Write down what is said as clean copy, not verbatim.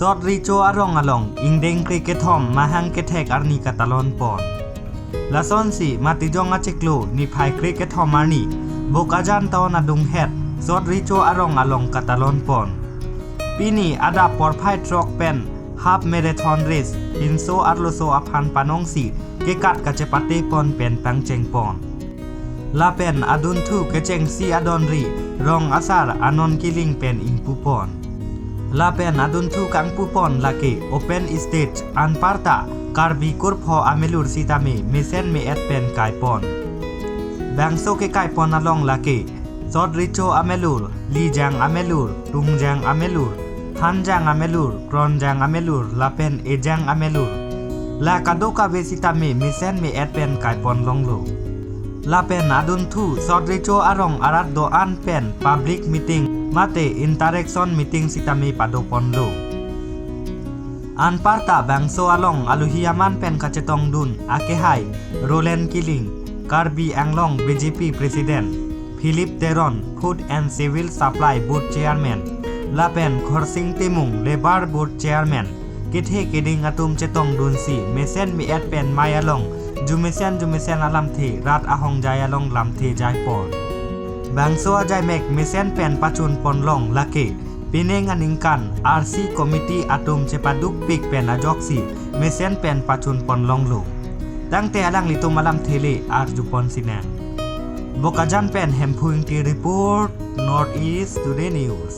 ซอดริโจอารองอลองอิงเดงคริเกทอมมาหังเกเทกอาร์นีกาตาลอนปอนละซอนสีมาติจองอาเจกโลนิภายคริเกทอมมานีโบกาจันตอนาดุงเฮดซอดริโจอารองอลองกาตาลอนปอนปีนี้อาดาปอร์ไพทรอกเป็นฮาฟเมราธอนเรสปินโซอาร์โลโซอพันปานองสีเกกัดกะเจปาเตปอนเป็นปังเจงปอนลาเป็นอดุนทูเกเจงซีอดอนรีรองอาซาร์อนอนกิลิงเป็นอิงปูปอนลาเป็นอดุนทูกังปูปอนลาเกโอเปนอิสเตจอันปาร์ตาการบีกุรพออเมลูรซิตาเมเมเซนเมเอตเป็นกายปอนแบงโซเกกายปอนอลองลาเกซอดริโจอเมลูรลีจังอเมลูรตุงจังอเมลูรทันจังอเมลูรกรอนจังอเมลูรลาเป็นเอจังอเมลูรลากาโดกาเวซิตาเมเมเซนเมเอตเป็นกายปอนลองโลลาเป็นอดุนทูซอดริโจอารองอารัดโดอันเป็นพับลิกมีติ้งมาเตอินเตอร์เรคชั่นมีติ้งซิตาเมปาโดปอนโลอันปาร์ตาแบงโซอลองอลุฮิยามันเป็นคาเจตองดุนอาเกไฮโรเลนกิลิงการบีแองลอง BJP President ฟิลิปเตรอน Food and Civil Supply Board Chairman ลาเป็นคอร์ซิงติมุง Labor Board Chairman กิเทกิดิงอตุมเจตองดุนสีเมเซนมีแอดเป็นมายาลองจุเมเซนอลัมเทรัฐอาหองจายาลองลำเทจายปอนแบงโซอจายเมกเมเซนเป็นปัจจุนปอนลองลาเกปีเนงันิงกัน RC Committee อาตุมเจปาดุกปิกเป็นอาจอกสีเมเซนเป็นปัจจุนปอนลองโลตั้งแต่อลังลิตุมาลัมเทเลอาร์จุปอนสิแนงบกาจันเป็นแฮมพูงตีรีพอร์ต Northeast Today News